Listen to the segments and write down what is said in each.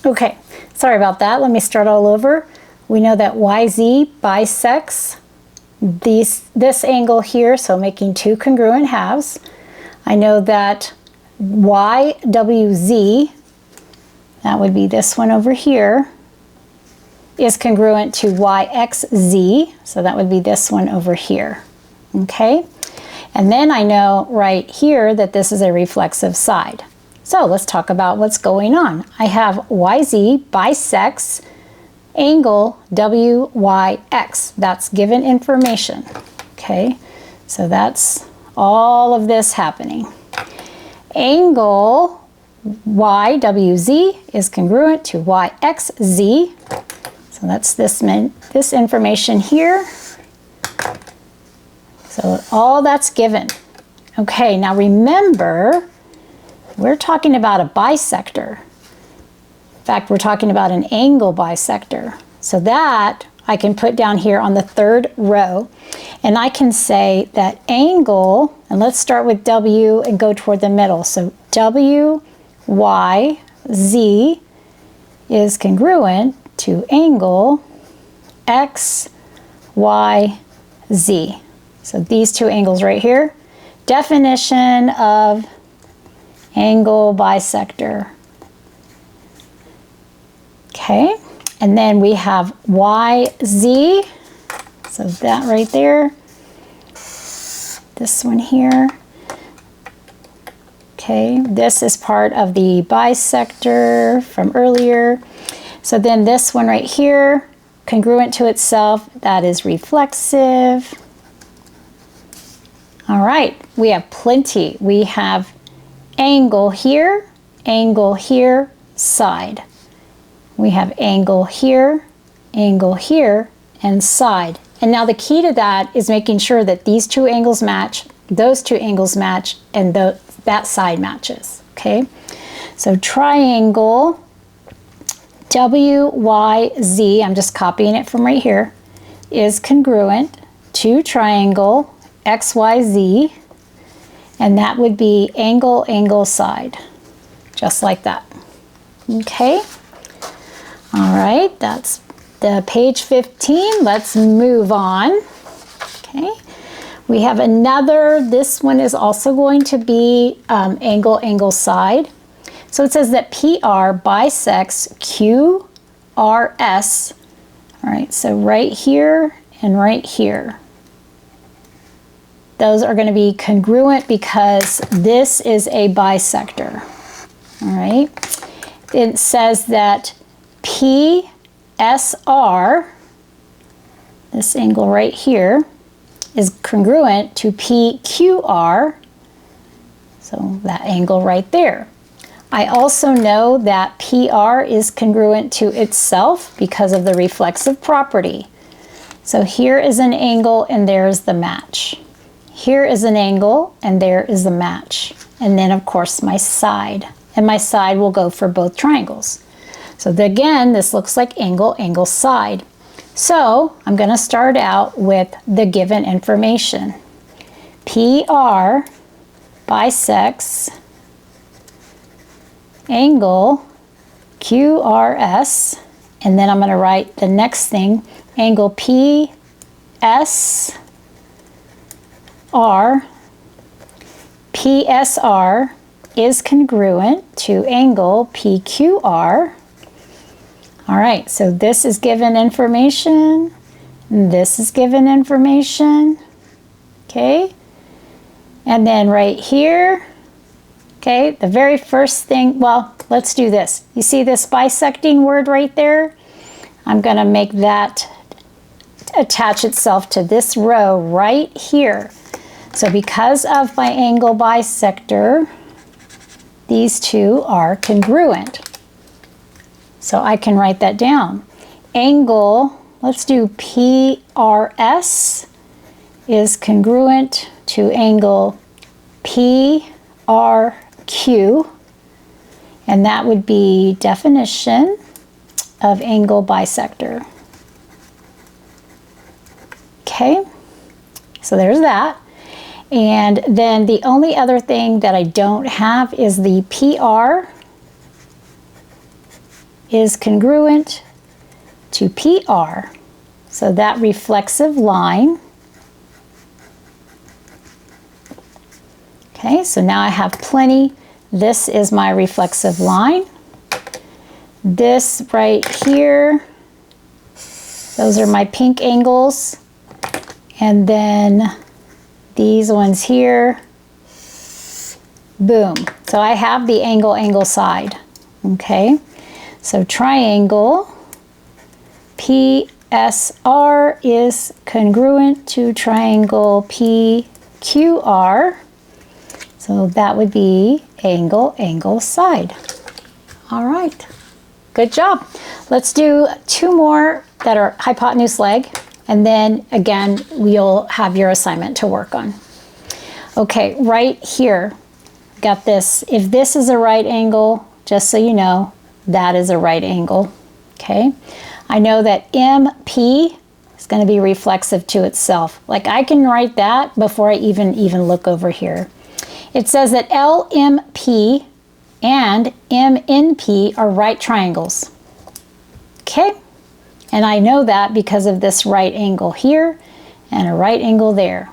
Okay, sorry about that. Let me start all over. We know that YZ bisects this angle here, so making two congruent halves. I know that YWZ, that would be this one over here, is congruent to YXZ, so that would be this one over here. Okay, and then I know right here that this is a reflexive side. So let's talk about what's going on. I have YZ bisects angle WYX. That's given information. Okay, so that's all of this happening. Angle YWZ is congruent to YXZ. So that's this information here. So all that's given. Okay, now remember, we're talking about a bisector. In fact, we're talking about an angle bisector. So that I can put down here on the third row, and I can say that angle, and let's start with W and go toward the middle. So WYZ is congruent to angle XYZ. So these two angles right here. Definition of angle bisector. Okay, and then we have YZ, so that right there, this one here. Okay, this is part of the bisector from earlier. So then this one right here, congruent to itself, that is reflexive. All right, we have plenty. We have angle here, side. We have angle here, and side. And now the key to that is making sure that these two angles match, those two angles match, and that side matches, okay? So triangle WYZ, I'm just copying it from right here, is congruent to triangle XYZ, and that would be angle, side, just like that. Okay, all right, that's the page 15. Let's move on. Okay, we have another, this one is also going to be angle, side. So it says that PR bisects QRS. All right, so right here and right here. Those are going to be congruent because this is a bisector. All right. It says that PSR, this angle right here, is congruent to PQR, so that angle right there. I also know that PR is congruent to itself because of the reflexive property. So here is an angle and there's the match. Here is an angle and there is the match. And then of course my side. And my side will go for both triangles. So again, this looks like angle, side. So I'm going to start out with the given information. PR bisects angle QRS, and then I'm going to write the next thing, angle PSR is congruent to angle PQR. All right, so this is given information, this is given information, okay? And then right here, okay, the very first thing, well, let's do this. You see this bisecting word right there? I'm going to make that attach itself to this row right here. So because of my angle bisector, these two are congruent. So I can write that down. Angle, let's do PRS is congruent to angle PRQ, and that would be definition of angle bisector. Okay, so there's that. And then the only other thing that I don't have is the PR is congruent to PR. So that reflexive line. Okay, so now I have plenty. This is my reflexive line. This right here, those are my pink angles. And then these ones here, boom. So I have the angle side, okay? So triangle PSR is congruent to triangle PQR. So that would be angle side. All right, good job. Let's do two more that are hypotenuse leg, and then again, we'll have your assignment to work on. Okay, right here, got this. If this is a right angle, just so you know, that is a right angle, okay? I know that MP is going to be reflexive to itself. Like I can write that before I even look over here. It says that LMP and MNP are right triangles, okay? And I know that because of this right angle here and a right angle there.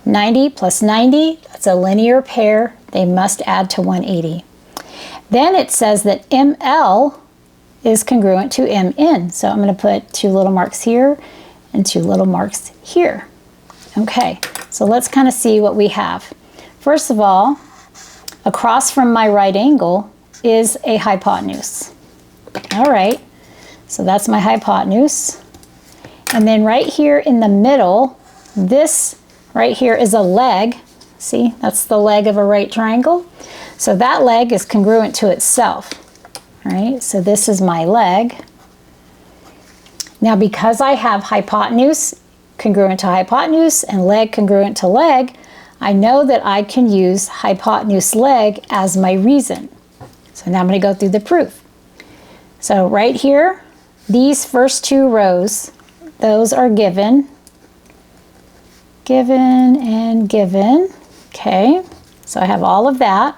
90 plus 90, that's a linear pair. They must add to 180. Then it says that ML is congruent to MN. So I'm going to put two little marks here and two little marks here. Okay, so let's kind of see what we have. First of all, across from my right angle is a hypotenuse. All right, so that's my hypotenuse. And then right here in the middle, this right here is a leg. See, that's the leg of a right triangle. So that leg is congruent to itself. All right, so this is my leg. Now because I have hypotenuse congruent to hypotenuse and leg congruent to leg, I know that I can use hypotenuse leg as my reason. So now I'm going to go through the proof. So right here, these first two rows, those are given, and given. Okay, so I have all of that.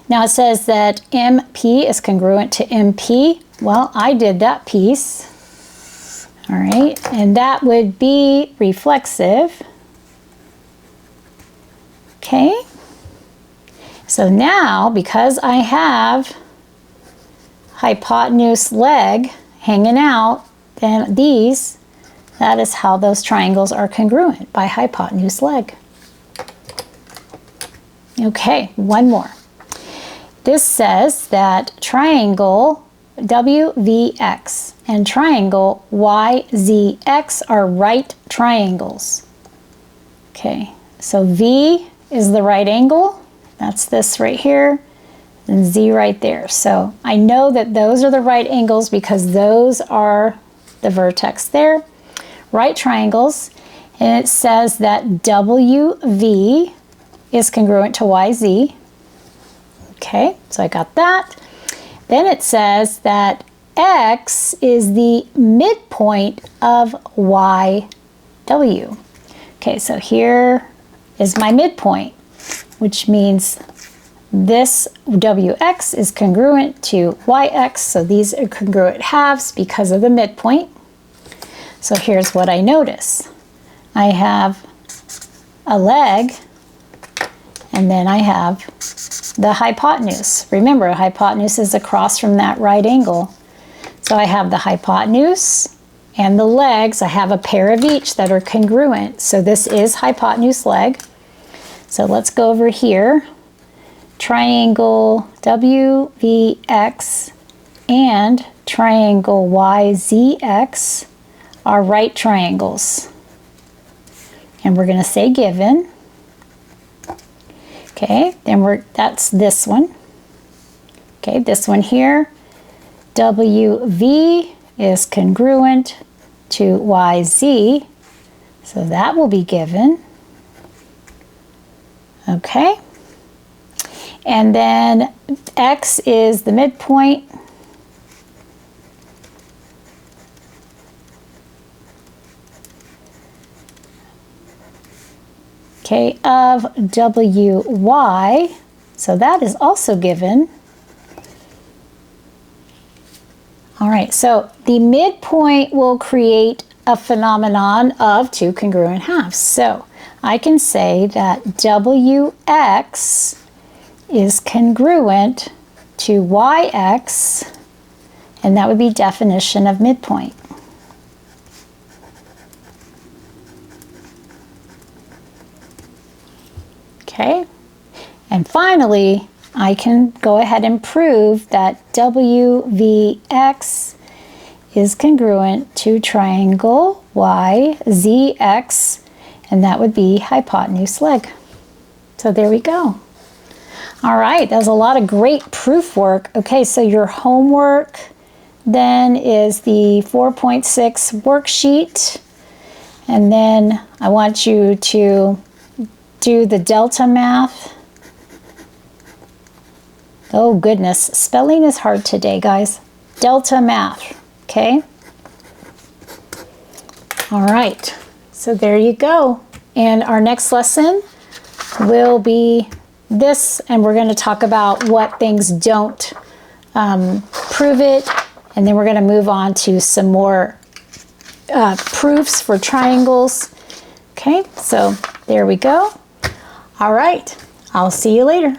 Now it says that MP is congruent to MP. Well, I did that piece. All right, and that would be reflexive. Okay, so now because I have hypotenuse leg hanging out, then that is how those triangles are congruent, by hypotenuse leg. Okay, one more. This says that triangle WVX and triangle YZX are right triangles. Okay, so V is the right angle, that's this right here, and Z right there. So I know that those are the right angles because those are the vertex there, right triangles, and it says that WV is congruent to YZ. Okay, so I got that. Then it says that X is the midpoint of YW. Okay, so here is my midpoint, which means this WX is congruent to YX, so these are congruent halves because of the midpoint. So here's what I notice. I have a leg, and then I have the hypotenuse. Remember, a hypotenuse is across from that right angle. So I have the hypotenuse and the legs. I have a pair of each that are congruent. So this is hypotenuse leg. So let's go over here. Triangle WVX and triangle YZX are right triangles. And we're going to say given. Okay, then that's this one. Okay, this one here, WV is congruent to YZ, so that will be given. Okay, and then X is the midpoint. Okay, of WY, so that is also given. All right, so the midpoint will create a phenomenon of two congruent halves. So I can say that WX is congruent to YX, and that would be definition of midpoint. Okay, and finally, I can go ahead and prove that WVX is congruent to triangle YZX, and that would be hypotenuse leg. So there we go. All right, that was a lot of great proof work. Okay, so your homework then is the 4.6 worksheet, and then I want you to do the delta math. Oh goodness, spelling is hard today, guys. Delta math, okay? All right, so there you go. And our next lesson will be this, and we're going to talk about what things don't prove it, and then we're going to move on to some more proofs for triangles. Okay, so there we go. All right, I'll see you later.